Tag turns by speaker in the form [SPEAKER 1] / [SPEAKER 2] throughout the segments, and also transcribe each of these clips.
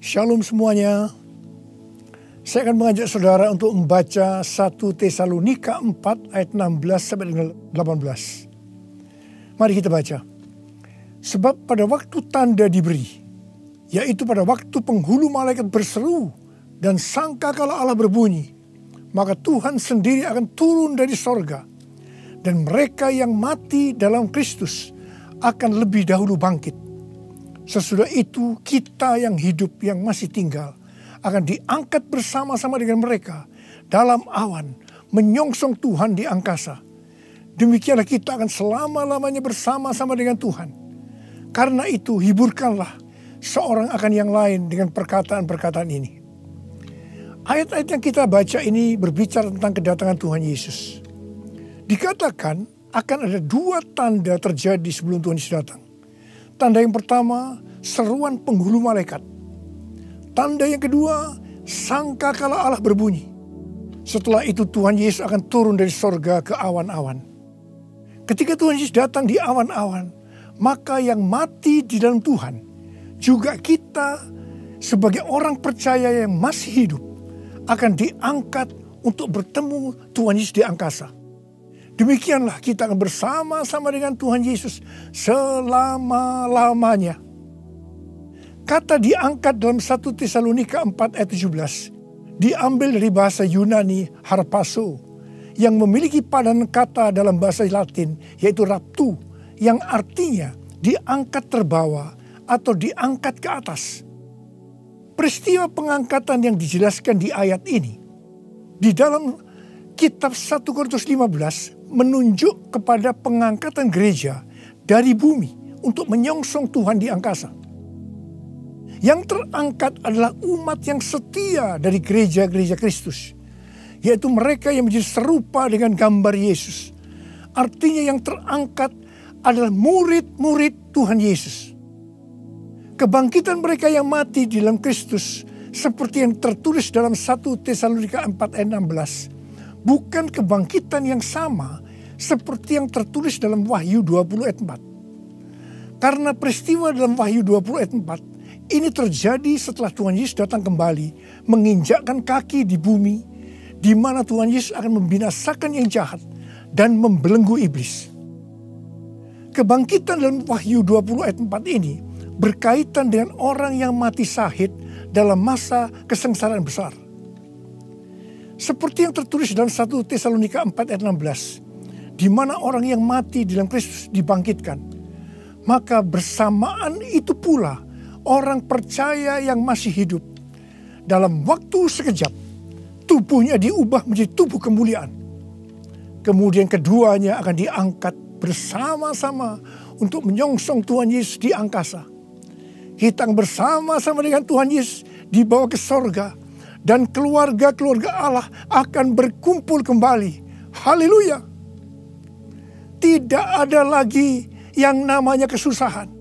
[SPEAKER 1] Shalom semuanya. Saya akan mengajak saudara untuk membaca 1 Tesalonika 4 ayat 16 sampai dengan 18. Mari kita baca. Sebab pada waktu tanda diberi, yaitu pada waktu penghulu malaikat berseru dan sangkakala Allah berbunyi, maka Tuhan sendiri akan turun dari sorga, dan mereka yang mati dalam Kristus akan lebih dahulu bangkit. Sesudah itu kita yang hidup yang masih tinggal akan diangkat bersama-sama dengan mereka dalam awan menyongsong Tuhan di angkasa. Demikianlah kita akan selama-lamanya bersama-sama dengan Tuhan. Karena itu hiburkanlah seorang akan yang lain dengan perkataan-perkataan ini. Ayat-ayat yang kita baca ini berbicara tentang kedatangan Tuhan Yesus. Dikatakan akan ada 2 tanda terjadi sebelum Tuhan Yesus datang. Tanda yang pertama, seruan penghulu malaikat. Tanda yang kedua, sangkakala Allah berbunyi. Setelah itu Tuhan Yesus akan turun dari sorga ke awan-awan. Ketika Tuhan Yesus datang di awan-awan, maka yang mati di dalam Tuhan, juga kita sebagai orang percaya yang masih hidup, akan diangkat untuk bertemu Tuhan Yesus di angkasa. Demikianlah kita akan bersama-sama dengan Tuhan Yesus selama-lamanya. Kata diangkat dalam 1 Tesalonika 4 ayat 17 diambil dari bahasa Yunani harpazo yang memiliki padanan kata dalam bahasa Latin yaitu raptu yang artinya diangkat terbawa atau diangkat ke atas. Peristiwa pengangkatan yang dijelaskan di ayat ini di dalam kitab 1 Korintus 15 menunjuk kepada pengangkatan gereja dari bumi untuk menyongsong Tuhan di angkasa. Yang terangkat adalah umat yang setia dari gereja-gereja Kristus, yaitu mereka yang menjadi serupa dengan gambar Yesus. Artinya yang terangkat adalah murid-murid Tuhan Yesus. Kebangkitan mereka yang mati di dalam Kristus seperti yang tertulis dalam 1 Tesalonika 4 ayat 16 bukan kebangkitan yang sama seperti yang tertulis dalam Wahyu 20 ayat 4. Karena peristiwa dalam Wahyu 20 ayat 4 ini terjadi setelah Tuhan Yesus datang kembali menginjakkan kaki di bumi, di mana Tuhan Yesus akan membinasakan yang jahat dan membelenggu iblis. Kebangkitan dalam Wahyu 20 ayat 4 ini berkaitan dengan orang yang mati syahid dalam masa kesengsaraan besar. Seperti yang tertulis dalam 1 Tesalonika 4 ayat 16, di mana orang yang mati di dalam Kristus dibangkitkan. Maka bersamaan itu pula orang percaya yang masih hidup dalam waktu sekejap tubuhnya diubah menjadi tubuh kemuliaan. Kemudian keduanya akan diangkat bersama-sama untuk menyongsong Tuhan Yesus di angkasa. Kita akan bersama-sama dengan Tuhan Yesus dibawa ke sorga. Dan keluarga-keluarga Allah akan berkumpul kembali. Haleluya. Tidak ada lagi yang namanya kesusahan.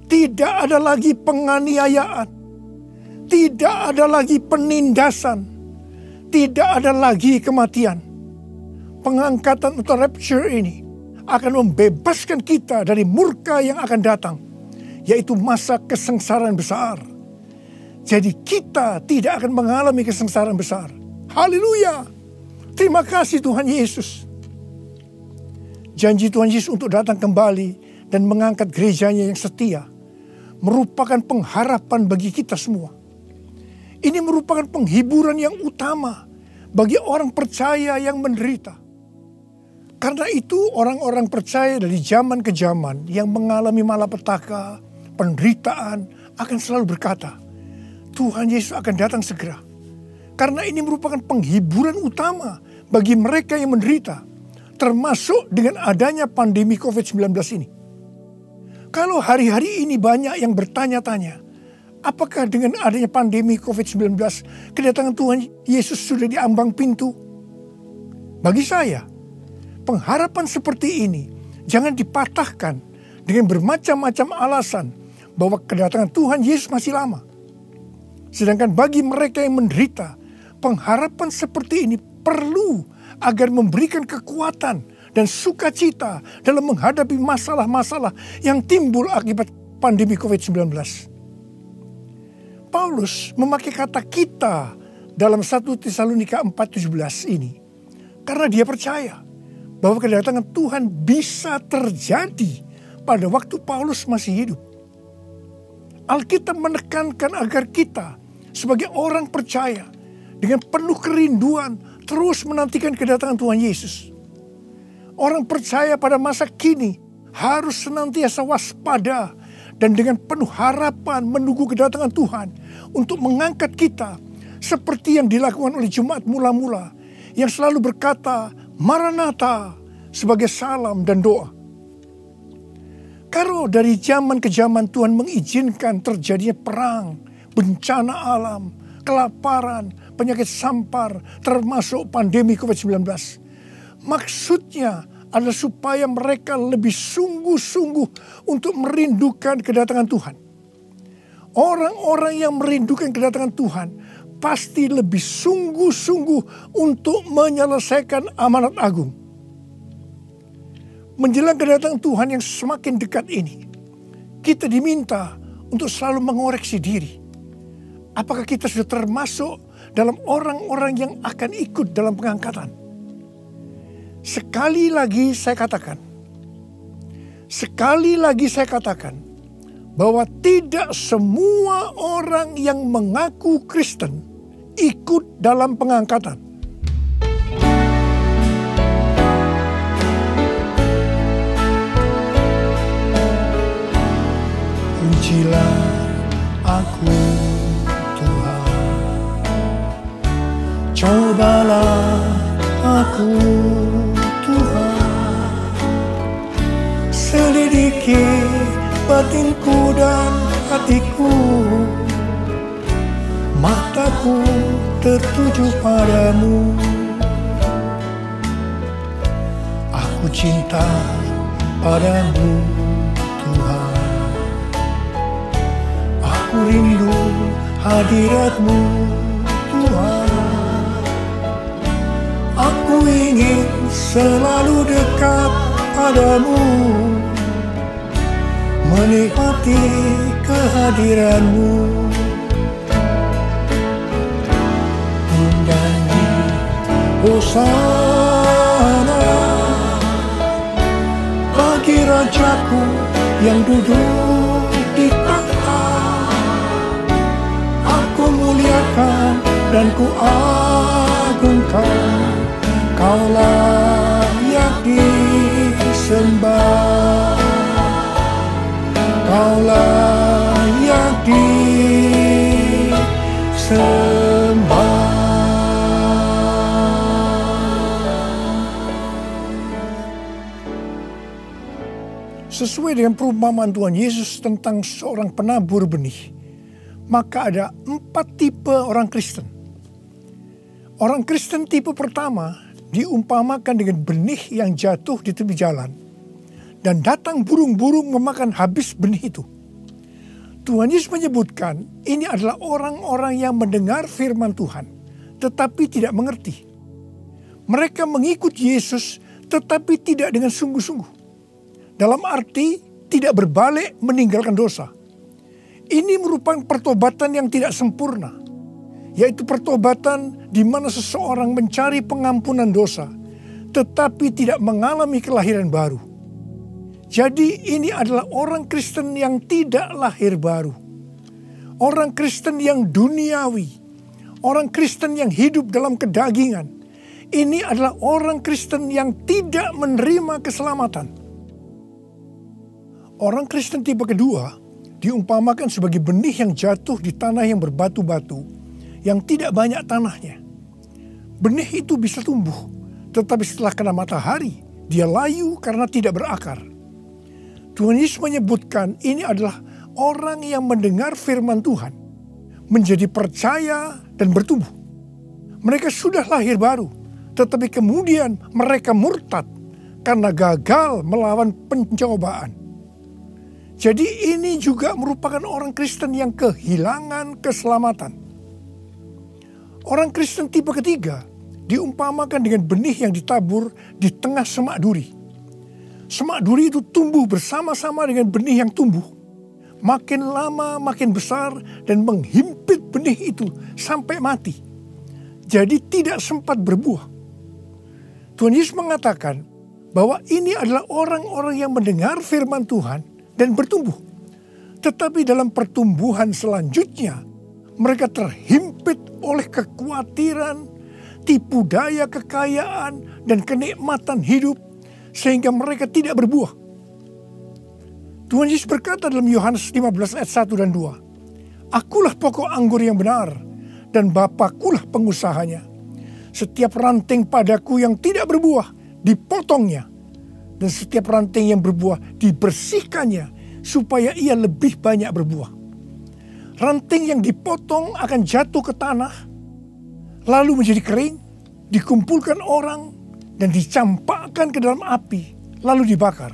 [SPEAKER 1] Tidak ada lagi penganiayaan. Tidak ada lagi penindasan. Tidak ada lagi kematian. Pengangkatan atau rapture ini akan membebaskan kita dari murka yang akan datang. Yaitu masa kesengsaraan besar. Jadi kita tidak akan mengalami kesengsaraan besar. Haleluya. Terima kasih Tuhan Yesus. Janji Tuhan Yesus untuk datang kembali dan mengangkat gerejanya yang setia merupakan pengharapan bagi kita semua. Ini merupakan penghiburan yang utama bagi orang percaya yang menderita. Karena itu orang-orang percaya dari zaman ke zaman yang mengalami malapetaka, penderitaan akan selalu berkata, Tuhan Yesus akan datang segera. Karena ini merupakan penghiburan utama bagi mereka yang menderita. Termasuk dengan adanya pandemi COVID-19 ini. Kalau hari-hari ini banyak yang bertanya-tanya. Apakah dengan adanya pandemi COVID-19 kedatangan Tuhan Yesus sudah di ambang pintu? Bagi saya, pengharapan seperti ini jangan dipatahkan dengan bermacam-macam alasan bahwa kedatangan Tuhan Yesus masih lama. Sedangkan bagi mereka yang menderita, pengharapan seperti ini perlu agar memberikan kekuatan dan sukacita dalam menghadapi masalah-masalah yang timbul akibat pandemi COVID-19. Paulus memakai kata kita dalam 1 Tesalonika 4:17 ini karena dia percaya bahwa kedatangan Tuhan bisa terjadi pada waktu Paulus masih hidup. Alkitab menekankan agar kita sebagai orang percaya dengan penuh kerinduan terus menantikan kedatangan Tuhan Yesus. Orang percaya pada masa kini harus senantiasa waspada dan dengan penuh harapan menunggu kedatangan Tuhan untuk mengangkat kita seperti yang dilakukan oleh jemaat mula-mula yang selalu berkata Maranatha sebagai salam dan doa. Kalau dari zaman ke zaman Tuhan mengizinkan terjadinya perang, bencana alam, kelaparan, penyakit sampar, termasuk pandemi COVID-19. Maksudnya adalah supaya mereka lebih sungguh-sungguh untuk merindukan kedatangan Tuhan. Orang-orang yang merindukan kedatangan Tuhan pasti lebih sungguh-sungguh untuk menyelesaikan amanat agung. Menjelang kedatangan Tuhan yang semakin dekat ini, kita diminta untuk selalu mengoreksi diri. Apakah kita sudah termasuk dalam orang-orang yang akan ikut dalam pengangkatan? Sekali lagi saya katakan bahwa tidak semua orang yang mengaku Kristen ikut dalam pengangkatan. Pujilah aku Tuhan, cobalah aku Tuhan, selidiki batinku dan hatiku, mataku tertuju padamu. Aku cinta padamu Tuhan, aku rindu hadirat-Mu Tuhan. Aku ingin selalu dekat padamu, menikmati kehadiran-Mu. Menyanyi Hosana bagi Rajaku yang duduk di takhta. Aku muliakan dan ku agungkan, Kau layak disembah, Kau layak disembah. Sesuai dengan perumpamaan Tuhan Yesus tentang seorang penabur benih, maka ada 4 tipe orang Kristen. Orang Kristen tipe pertama diumpamakan dengan benih yang jatuh di tepi jalan dan datang burung-burung memakan habis benih itu. Tuhan Yesus menyebutkan ini adalah orang-orang yang mendengar firman Tuhan tetapi tidak mengerti. Mereka mengikut Yesus tetapi tidak dengan sungguh-sungguh. Dalam arti tidak berbalik meninggalkan dosa. Ini merupakan pertobatan yang tidak sempurna, yaitu pertobatan di mana seseorang mencari pengampunan dosa, tetapi tidak mengalami kelahiran baru. Jadi ini adalah orang Kristen yang tidak lahir baru. Orang Kristen yang duniawi. Orang Kristen yang hidup dalam kedagingan. Ini adalah orang Kristen yang tidak menerima keselamatan. Orang Kristen tipe kedua diumpamakan sebagai benih yang jatuh di tanah yang berbatu-batu, yang tidak banyak tanahnya. Benih itu bisa tumbuh, tetapi setelah kena matahari, dia layu karena tidak berakar. Tuhan Yesus menyebutkan ini adalah orang yang mendengar firman Tuhan, menjadi percaya dan bertumbuh. Mereka sudah lahir baru, tetapi kemudian mereka murtad karena gagal melawan pencobaan. Jadi ini juga merupakan orang Kristen yang kehilangan keselamatan. Orang Kristen tipe ketiga diumpamakan dengan benih yang ditabur di tengah semak duri. Semak duri itu tumbuh bersama-sama dengan benih yang tumbuh. makin lama makin besar dan menghimpit benih itu sampai mati. Jadi tidak sempat berbuah. Tuhan Yesus mengatakan bahwa ini adalah orang-orang yang mendengar firman Tuhan dan bertumbuh. Tetapi dalam pertumbuhan selanjutnya, mereka terhimpit oleh kekhawatiran, tipu daya kekayaan, dan kenikmatan hidup, sehingga mereka tidak berbuah. Tuhan Yesus berkata dalam Yohanes 15 ayat 1 dan 2, "Akulah pokok anggur yang benar, dan Bapakulah pengusahanya. Setiap ranting padaku yang tidak berbuah, dipotongnya. Dan setiap ranting yang berbuah, dibersihkannya, supaya ia lebih banyak berbuah. Ranting yang dipotong akan jatuh ke tanah, lalu menjadi kering, dikumpulkan orang, dan dicampakkan ke dalam api, lalu dibakar.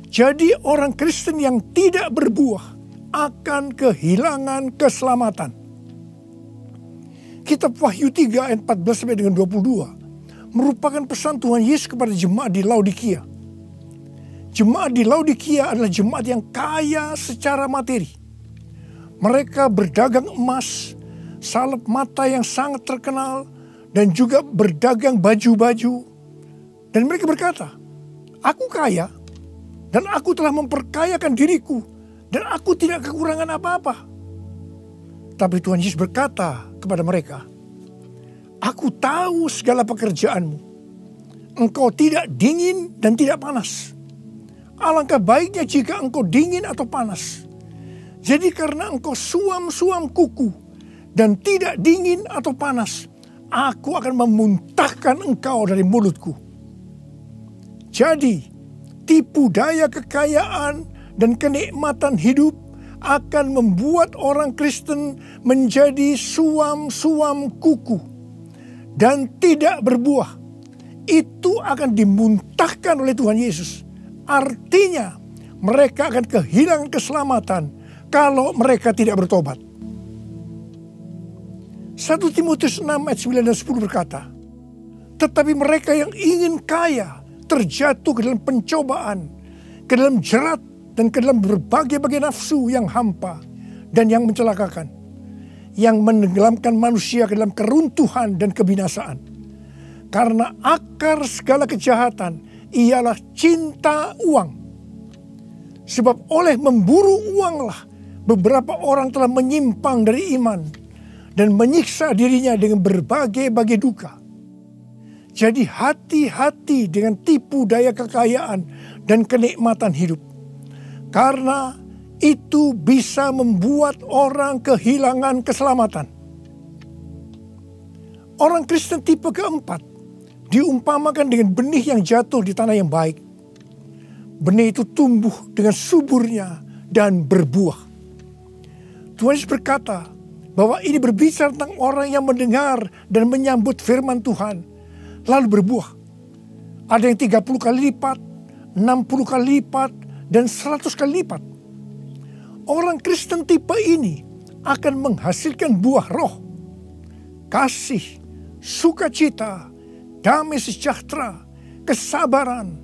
[SPEAKER 1] Jadi orang Kristen yang tidak berbuah akan kehilangan keselamatan." Kitab Wahyu 3 ayat 14-22 merupakan pesan Tuhan Yesus kepada jemaat di Laodikia. Jemaat di Laodikia adalah jemaat yang kaya secara materi. Mereka berdagang emas, salep mata yang sangat terkenal, dan juga berdagang baju-baju. Dan mereka berkata, "Aku kaya, dan aku telah memperkayakan diriku, dan aku tidak kekurangan apa-apa." Tapi Tuhan Yesus berkata kepada mereka, "Aku tahu segala pekerjaanmu. Engkau tidak dingin dan tidak panas. Alangkah baiknya jika engkau dingin atau panas. Jadi karena engkau suam-suam kuku dan tidak dingin atau panas, aku akan memuntahkan engkau dari mulutku." Jadi, tipu daya kekayaan dan kenikmatan hidup akan membuat orang Kristen menjadi suam-suam kuku dan tidak berbuah. Itu akan dimuntahkan oleh Tuhan Yesus. Artinya mereka akan kehilangan keselamatan kalau mereka tidak bertobat. 1 Timotius 6 ayat 9 dan 10 berkata, "Tetapi mereka yang ingin kaya terjatuh ke dalam pencobaan, ke dalam jerat, dan ke dalam berbagai-bagai nafsu yang hampa dan yang mencelakakan, yang menenggelamkan manusia ke dalam keruntuhan dan kebinasaan. Karena akar segala kejahatan ialah cinta uang. Sebab oleh memburu uanglah beberapa orang telah menyimpang dari iman dan menyiksa dirinya dengan berbagai-bagai duka. Jadi hati-hati dengan tipu daya kekayaan dan kenikmatan hidup. Karena itu bisa membuat orang kehilangan keselamatan." Orang Kristen tipe keempat diumpamakan dengan benih yang jatuh di tanah yang baik. Benih itu tumbuh dengan suburnya dan berbuah. Tuhan Yesus berkata bahwa ini berbicara tentang orang yang mendengar dan menyambut firman Tuhan, lalu berbuah. Ada yang 30 kali lipat, 60 kali lipat, dan 100 kali lipat. Orang Kristen tipe ini akan menghasilkan buah roh, kasih, sukacita, damai sejahtera, kesabaran,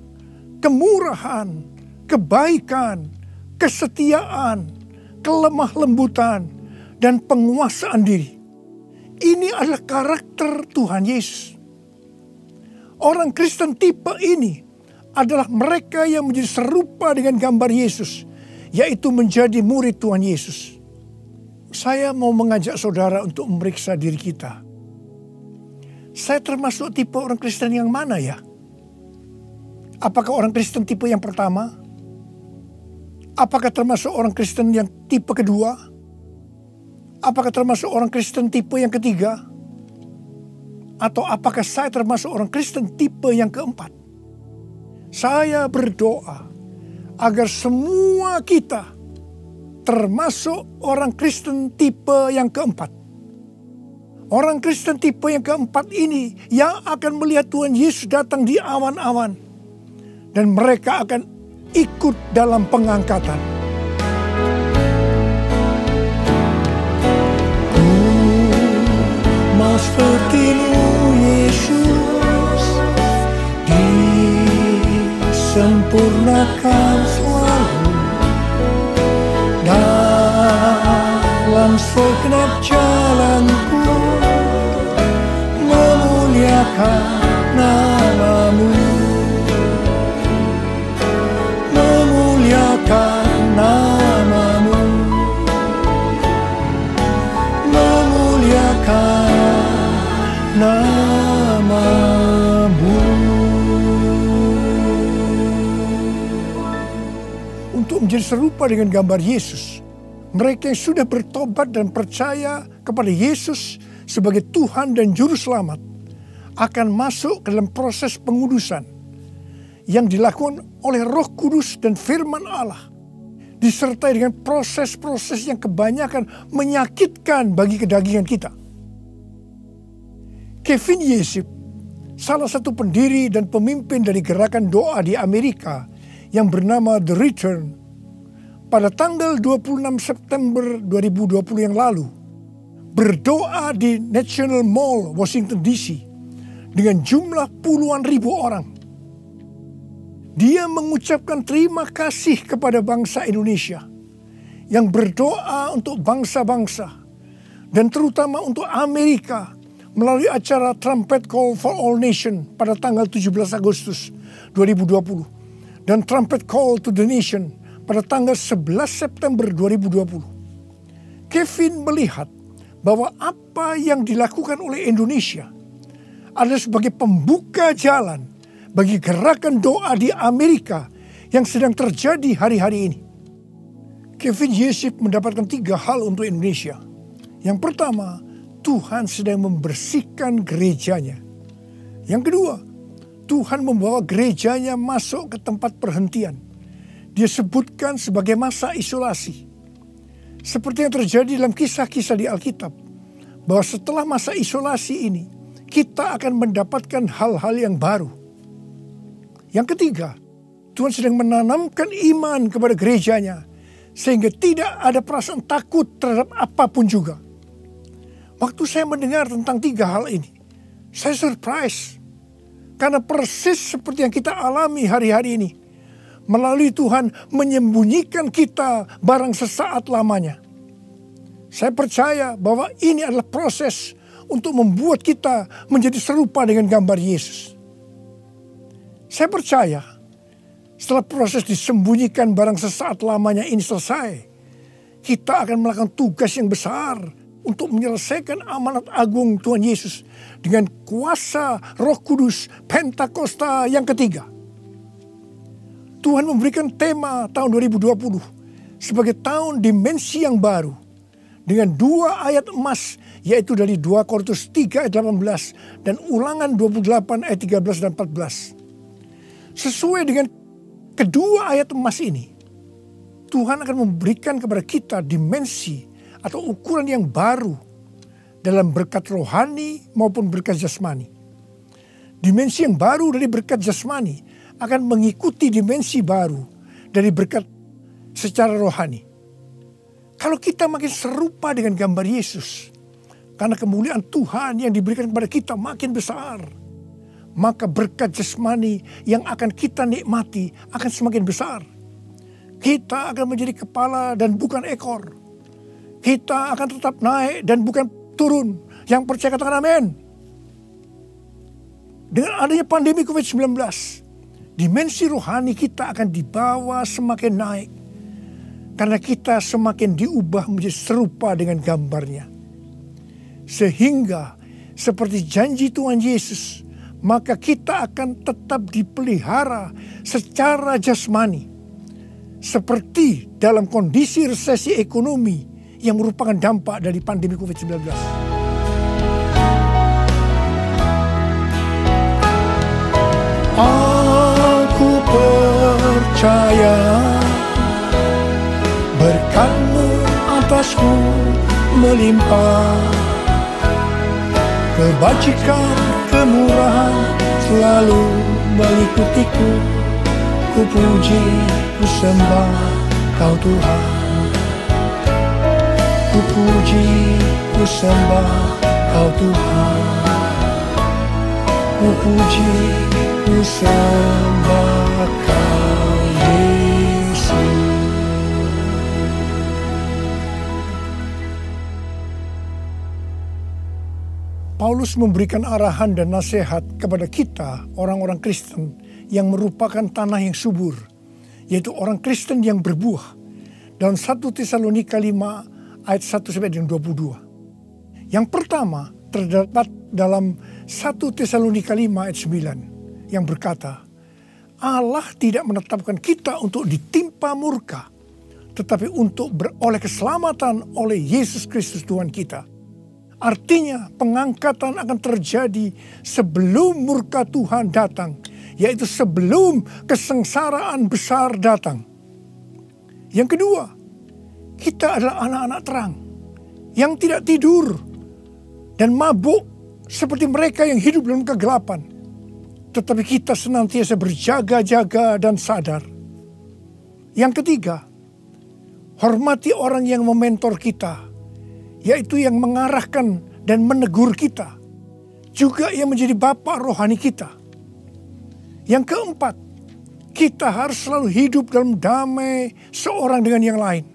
[SPEAKER 1] kemurahan, kebaikan, kesetiaan, kelemah lembutan, dan penguasaan diri. Ini adalah karakter Tuhan Yesus. Orang Kristen tipe ini adalah mereka yang menjadi serupa dengan gambar Yesus, yaitu menjadi murid Tuhan Yesus. Saya mau mengajak saudara untuk memeriksa diri kita. Saya termasuk tipe orang Kristen yang mana ya? Apakah orang Kristen tipe yang pertama? Apakah termasuk orang Kristen yang tipe kedua? Apakah termasuk orang Kristen tipe yang ketiga? Atau apakah saya termasuk orang Kristen tipe yang keempat? Saya berdoa agar semua kita termasuk orang Kristen tipe yang keempat. Orang Kristen tipe yang keempat ini yang akan melihat Tuhan Yesus datang di awan-awan. Dan mereka akan ikut dalam pengangkatan. Ku mau seperti-Mu Yesus, disempurnakan selalu segenap jalanku memuliakan nama-Mu, memuliakan nama-Mu, memuliakan nama-Mu. Untuk menjadi serupa dengan gambar Yesus, mereka yang sudah bertobat dan percaya kepada Yesus sebagai Tuhan dan Juru Selamat akan masuk ke dalam proses pengudusan yang dilakukan oleh Roh Kudus dan firman Allah, disertai dengan proses-proses yang kebanyakan menyakitkan bagi kedagingan kita. Kevin Yesip, salah satu pendiri dan pemimpin dari gerakan doa di Amerika yang bernama The Return, pada tanggal 26 September 2020 yang lalu, berdoa di National Mall, Washington DC, dengan jumlah puluhan ribu orang. Dia mengucapkan terima kasih kepada bangsa Indonesia yang berdoa untuk bangsa-bangsa dan terutama untuk Amerika melalui acara Trumpet Call for All Nation pada tanggal 17 Agustus 2020 dan Trumpet Call to the Nation pada tanggal 11 September 2020. Kevin melihat bahwa apa yang dilakukan oleh Indonesia adalah sebagai pembuka jalan bagi gerakan doa di Amerika yang sedang terjadi hari-hari ini. Kevin Yesip mendapatkan 3 hal untuk Indonesia. Yang pertama, Tuhan sedang membersihkan gerejanya. Yang kedua, Tuhan membawa gerejanya masuk ke tempat perhentian. Dia sebutkan sebagai masa isolasi. Seperti yang terjadi dalam kisah-kisah di Alkitab, bahwa setelah masa isolasi ini, kita akan mendapatkan hal-hal yang baru. Yang ketiga, Tuhan sedang menanamkan iman kepada gerejanya, sehingga tidak ada perasaan takut terhadap apapun juga. Waktu saya mendengar tentang 3 hal ini, saya surprise. Karena persis seperti yang kita alami hari-hari ini, melalui Tuhan menyembunyikan kita barang sesaat lamanya. Saya percaya bahwa ini adalah proses untuk membuat kita menjadi serupa dengan gambar Yesus. Saya percaya setelah proses disembunyikan barang sesaat lamanya ini selesai, kita akan melakukan tugas yang besar untuk menyelesaikan amanat agung Tuhan Yesus dengan kuasa Roh Kudus Pentakosta yang ketiga. Tuhan memberikan tema tahun 2020 sebagai tahun dimensi yang baru dengan 2 ayat emas, yaitu dari 2 Korintus 3 ayat 18 dan Ulangan 28 ayat 13 dan 14. Sesuai dengan kedua ayat emas ini, Tuhan akan memberikan kepada kita dimensi atau ukuran yang baru dalam berkat rohani maupun berkat jasmani. Dimensi yang baru dari berkat jasmani akan mengikuti dimensi baru dari berkat secara rohani. Kalau kita makin serupa dengan gambar Yesus, karena kemuliaan Tuhan yang diberikan kepada kita makin besar, maka berkat jasmani yang akan kita nikmati akan semakin besar. Kita akan menjadi kepala dan bukan ekor. Kita akan tetap naik dan bukan turun. Yang percaya katakan amin. Dengan adanya pandemi COVID-19, dimensi rohani kita akan dibawa semakin naik. Karena kita semakin diubah menjadi serupa dengan gambarnya. Sehingga seperti janji Tuhan Yesus, maka kita akan tetap dipelihara secara jasmani. Seperti dalam kondisi resesi ekonomi yang merupakan dampak dari pandemi COVID-19. Aku percaya berkat-Mu atasku melimpah, kebajikan, kemurahan selalu mengikutiku. Ku puji, ku sembah Kau Tuhan. Ku puji, ku sembah Kau Tuhan. Ku puji, ku sembah Kau Yesus. Paulus memberikan arahan dan nasihat kepada kita, orang-orang Kristen yang merupakan tanah yang subur, yaitu orang Kristen yang berbuah. Dalam 1 Tesalonika 5 ayat 1-22. Yang pertama terdapat dalam 1 Tesalonika 5 ayat 9 yang berkata, Allah tidak menetapkan kita untuk ditimpa murka, tetapi untuk beroleh keselamatan oleh Yesus Kristus Tuhan kita. Artinya pengangkatan akan terjadi sebelum murka Tuhan datang, yaitu sebelum kesengsaraan besar datang. Yang kedua, kita adalah anak-anak terang yang tidak tidur dan mabuk seperti mereka yang hidup dalam kegelapan. Tetapi kita senantiasa berjaga-jaga dan sadar. Yang ketiga, hormati orang yang mementor kita, yaitu yang mengarahkan dan menegur kita, juga yang menjadi bapa rohani kita. Yang keempat, kita harus selalu hidup dalam damai seorang dengan yang lain.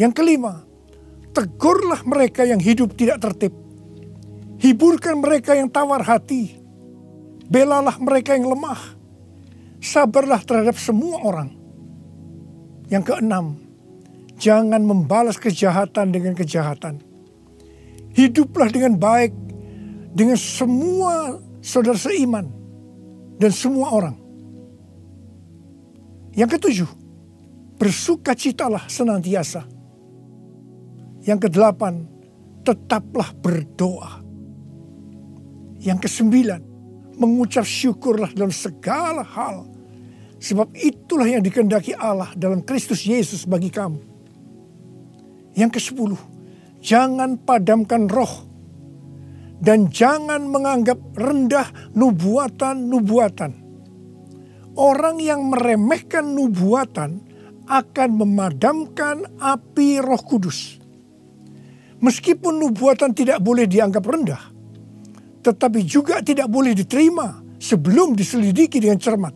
[SPEAKER 1] Yang kelima, tegurlah mereka yang hidup tidak tertib. Hiburkan mereka yang tawar hati. Belalah mereka yang lemah. Sabarlah terhadap semua orang. Yang keenam, jangan membalas kejahatan dengan kejahatan. Hiduplah dengan baik dengan semua saudara seiman dan semua orang. Yang ketujuh, bersukacitalah senantiasa. Yang kedelapan, tetaplah berdoa. Yang kesembilan, mengucap syukurlah dalam segala hal, sebab itulah yang dikehendaki Allah dalam Kristus Yesus bagi kamu. Yang kesepuluh, jangan padamkan roh dan jangan menganggap rendah nubuatan-nubuatan. Orang yang meremehkan nubuatan akan memadamkan api Roh Kudus. Meskipun nubuatan tidak boleh dianggap rendah, tetapi juga tidak boleh diterima sebelum diselidiki dengan cermat.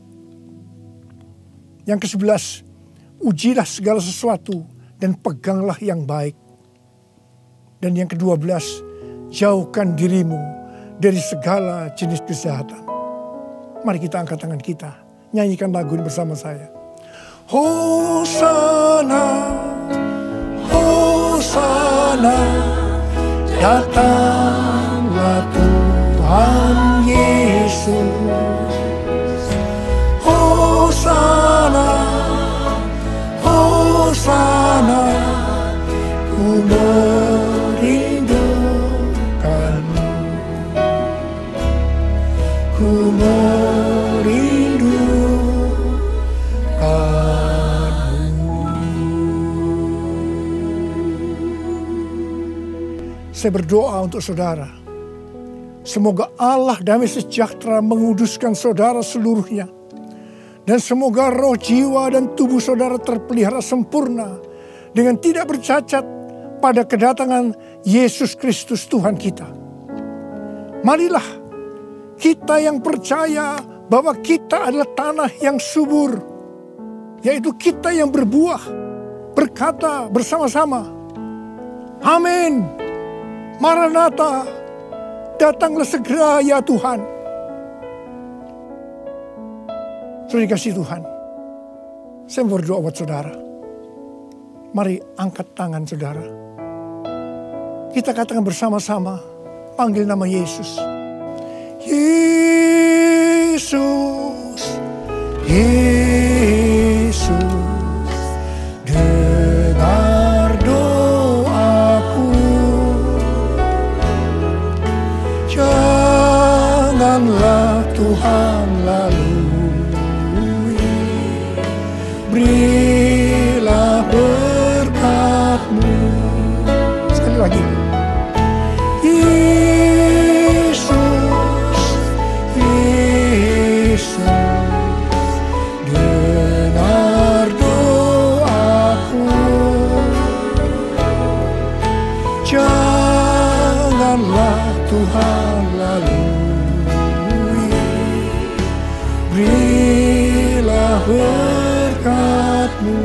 [SPEAKER 1] Yang ke-11, ujilah segala sesuatu dan peganglah yang baik. Dan yang ke-12, jauhkan dirimu dari segala jenis kejahatan. Mari kita angkat tangan kita, nyanyikan lagu ini bersama saya. Hosana, Hosana, datanglah Tuhan Yesus. Hosana, Hosana, ku merindukanmu, ku merindukanmu. Saya berdoa untuk saudara. Semoga Allah damai sejahtera menguduskan saudara seluruhnya. Dan semoga roh, jiwa, dan tubuh saudara terpelihara sempurna dengan tidak bercacat pada kedatangan Yesus Kristus Tuhan kita. Marilah kita yang percaya bahwa kita adalah tanah yang subur, yaitu kita yang berbuah, berkata bersama-sama, amin. Maranatha, datanglah segera ya Tuhan. Saudara dikasihi Tuhan, saya berdoa buat saudara. Mari angkat tangan saudara. Kita katakan bersama-sama, panggil nama Yesus. Yesus, Yesus, dengar doaku. Janganlah Tuhan lalui, berilah berkat-Mu. Sekali lagi. Yesus, Yesus, dengar doaku. Janganlah Tuhan lalui, berilah berkat-Mu.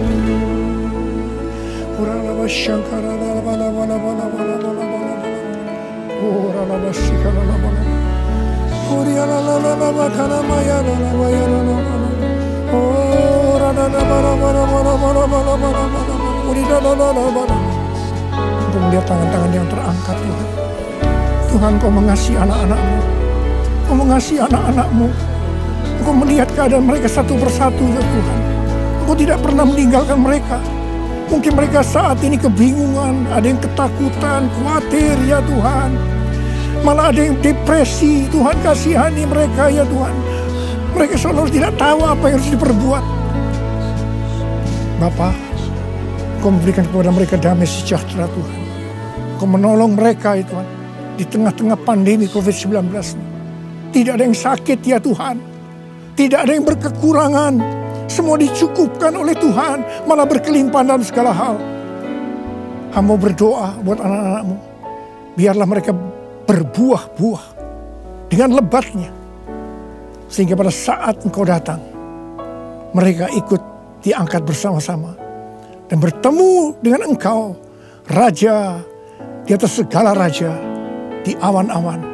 [SPEAKER 1] Untuk melihat tangan-tangan yang terangkat, Tuhan. Tuhan, Kau mengasihi anak-anak-Mu. Kau mengasihi anak-anak-Mu. Engkau melihat keadaan mereka satu persatu, ya Tuhan. Engkau tidak pernah meninggalkan mereka. Mungkin mereka saat ini kebingungan, ada yang ketakutan, khawatir, ya Tuhan. Malah ada yang depresi, Tuhan kasihani mereka, ya Tuhan. Mereka seolah tidak tahu apa yang harus diperbuat. Bapa, Engkau memberikan kepada mereka damai sejahtera, Tuhan. Engkau menolong mereka, ya Tuhan, di tengah-tengah pandemi COVID-19. Tidak ada yang sakit, ya Tuhan. Tidak ada yang berkekurangan. Semua dicukupkan oleh Tuhan, malah berkelimpahan dalam segala hal. Hamba berdoa buat anak-anak-Mu. Biarlah mereka berbuah-buah dengan lebatnya. Sehingga pada saat Engkau datang, mereka ikut diangkat bersama-sama. Dan bertemu dengan Engkau, Raja di atas segala raja, di awan-awan.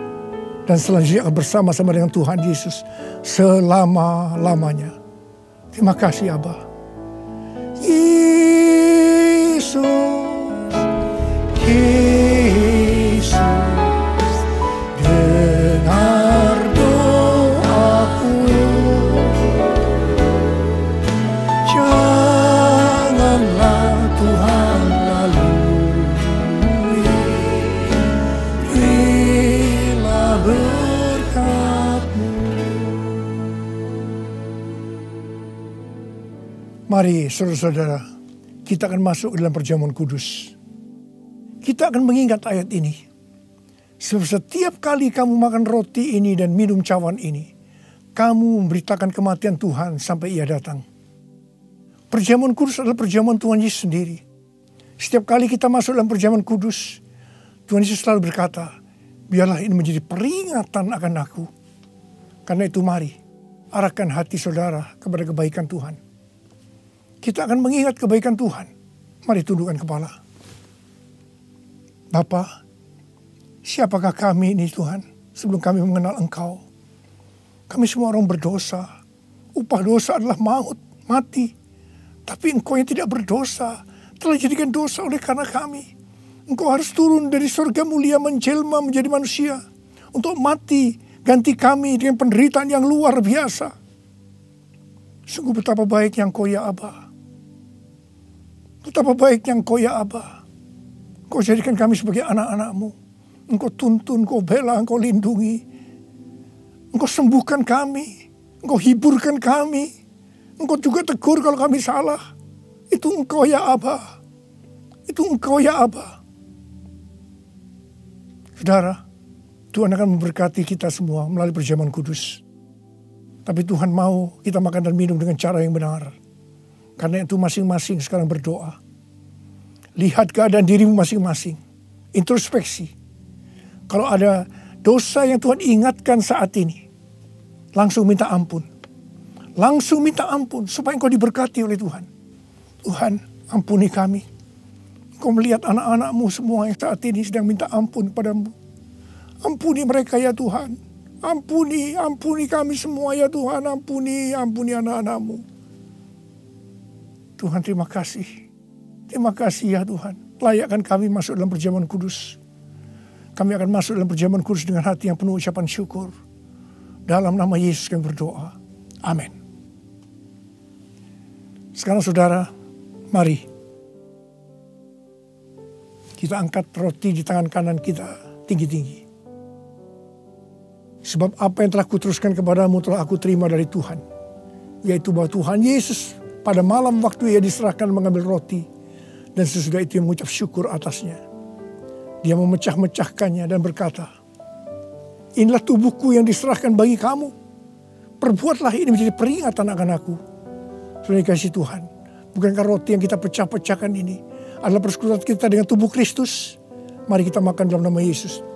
[SPEAKER 1] Dan selanjutnya akan bersama-sama dengan Tuhan Yesus selama-lamanya. Terima kasih Abba. Yesus, Yesus, dengar doaku. Janganlah Tuhan lalui, berilah berkat-Mu. Mari saudara-saudara, kita akan masuk dalam perjamuan kudus. Kita akan mengingat ayat ini. Sebab setiap kali kamu makan roti ini dan minum cawan ini, kamu memberitakan kematian Tuhan sampai Ia datang. Perjamuan kudus adalah perjamuan Tuhan Yesus sendiri. Setiap kali kita masuk dalam perjamuan kudus, Tuhan Yesus selalu berkata, biarlah ini menjadi peringatan akan aku. Karena itu mari, arahkan hati saudara kepada kebaikan Tuhan. Kita akan mengingat kebaikan Tuhan. Mari tundukkan kepala. Bapa, siapakah kami ini Tuhan sebelum kami mengenal Engkau? Kami semua orang berdosa. Upah dosa adalah maut, mati. Tapi Engkau yang tidak berdosa telah jadikan dosa oleh karena kami. Engkau harus turun dari surga mulia menjelma menjadi manusia untuk mati ganti kami dengan penderitaan yang luar biasa. Sungguh betapa baiknya Engkau ya Aba. Betapa baiknya Engkau ya Aba. Engkau jadikan kami sebagai anak-anak-Mu. Engkau tuntun, Engkau bela, Engkau lindungi. Engkau sembuhkan kami. Engkau hiburkan kami. Engkau juga tegur kalau kami salah. Itu Engkau ya Aba. Itu Engkau ya Aba. Saudara, Tuhan akan memberkati kita semua melalui perjamuan kudus. Tapi Tuhan mau kita makan dan minum dengan cara yang benar. Karena itu masing-masing sekarang berdoa. Lihat keadaan dirimu masing-masing. Introspeksi. Kalau ada dosa yang Tuhan ingatkan saat ini, langsung minta ampun. Langsung minta ampun supaya engkau diberkati oleh Tuhan. Tuhan, ampuni kami. Engkau melihat anak-anak-Mu semua yang saat ini sedang minta ampun padamu. Ampuni mereka ya Tuhan. Ampuni kami semua ya Tuhan. Ampuni anak-anak-Mu. Tuhan terima kasih. Terima kasih ya Tuhan. Layakkan kami masuk dalam perjamuan kudus. Kami akan masuk dalam perjamuan kudus dengan hati yang penuh ucapan syukur. Dalam nama Yesus kami berdoa. Amin. Sekarang saudara, mari. Kita angkat roti di tangan kanan kita tinggi-tinggi. Sebab apa yang telah kuteruskan kepadamu telah aku terima dari Tuhan. Yaitu bahwa Tuhan Yesus pada malam waktu Ia diserahkan mengambil roti. Dan sesudah itu Ia mengucap syukur atasnya. Dia memecah-mecahkannya dan berkata, inilah tubuhku yang diserahkan bagi kamu. Perbuatlah ini menjadi peringatan akan aku. Saudara kasih Tuhan. Bukankah roti yang kita pecah-pecahkan ini adalah persekutuan kita dengan tubuh Kristus? Mari kita makan dalam nama Yesus.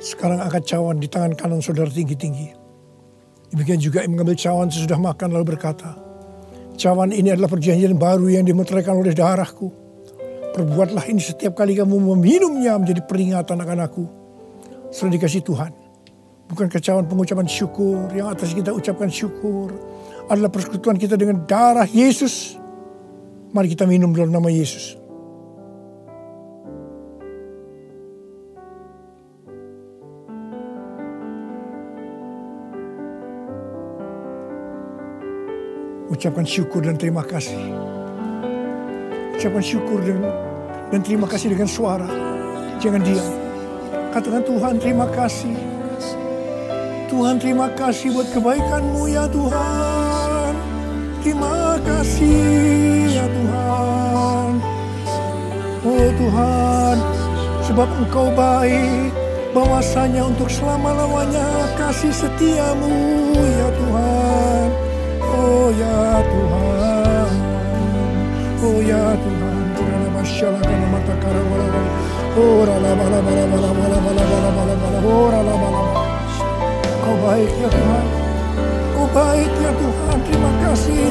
[SPEAKER 1] Sekarang angkat cawan di tangan kanan saudara tinggi-tinggi. Demikian juga yang mengambil cawan sesudah makan lalu berkata, cawan ini adalah perjanjian baru yang dimeteraikan oleh darahku. Perbuatlah ini setiap kali kamu meminumnya menjadi peringatan akan aku. Selalu dikasih Tuhan. Bukan cawan pengucapan syukur yang atas kita ucapkan syukur. Adalah persekutuan kita dengan darah Yesus. Mari kita minum dalam nama Yesus. Ucapkan syukur dan terima kasih. Ucapkan syukur dan terima kasih dengan suara. Jangan diam. Katakan, Tuhan terima kasih. Tuhan terima kasih buat kebaikan-Mu ya Tuhan. Terima kasih ya Tuhan. Oh Tuhan, sebab Engkau baik. Bahwasanya untuk selama-lamanya kasih setia-Mu ya Tuhan. Oh ya Tuhan, oh ya Tuhan, Tuhan masyaallah kana mata kara wala wala, oh rala bala bala bala bala bala bala bala bala, oh rala bala. Kau baik ya Tuhan, Kau baik ya Tuhan, terima kasih.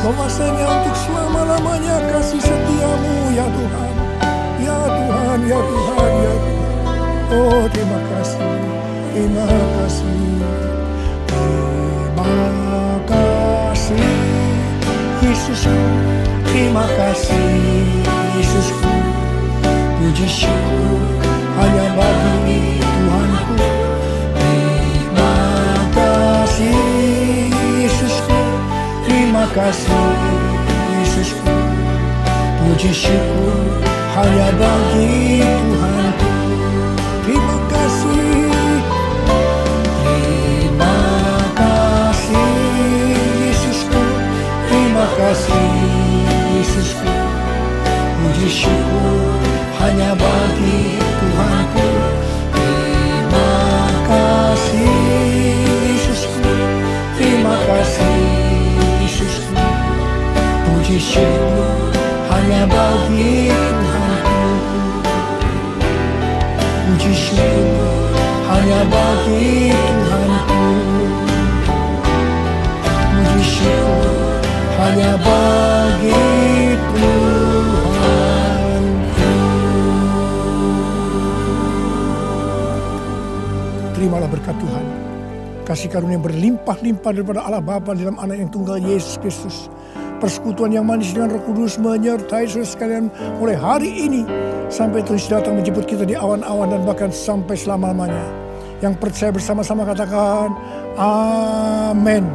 [SPEAKER 1] Bahwasanya untuk selama-lamanya kasih setia-Mu ya Tuhan, ya Tuhan, ya Tuhan, ya Tuhan. Oh terima kasih, terima kasih. Terima kasih Yesusku, terima kasih Yesusku. Puji syukur hanya bagi Tuhanku. Terima kasih Yesusku, terima kasih Yesusku. Puji syukur hanya bagi Tuhanku. Terima kasih. Terima kasih Yesusku, puji syukur hanya bagi Tuhanku. Terima kasih Yesusku, terima kasih Yesusku, puji syukur hanya bagi Tuhanku. Puji syukur hanya bagi Tuhanku. Puji syukur hanya bagi Tuhanku. Terimalah berkat Tuhan. Kasih karunia berlimpah-limpah daripada Allah Bapa dalam Anak yang tunggal Yesus Kristus. Persekutuan yang manis dengan Roh Kudus menyertai saudara sekalian mulai hari ini sampai Tuhan datang menjemput kita di awan-awan dan bahkan sampai selama-lamanya. Yang percaya bersama-sama katakan amin.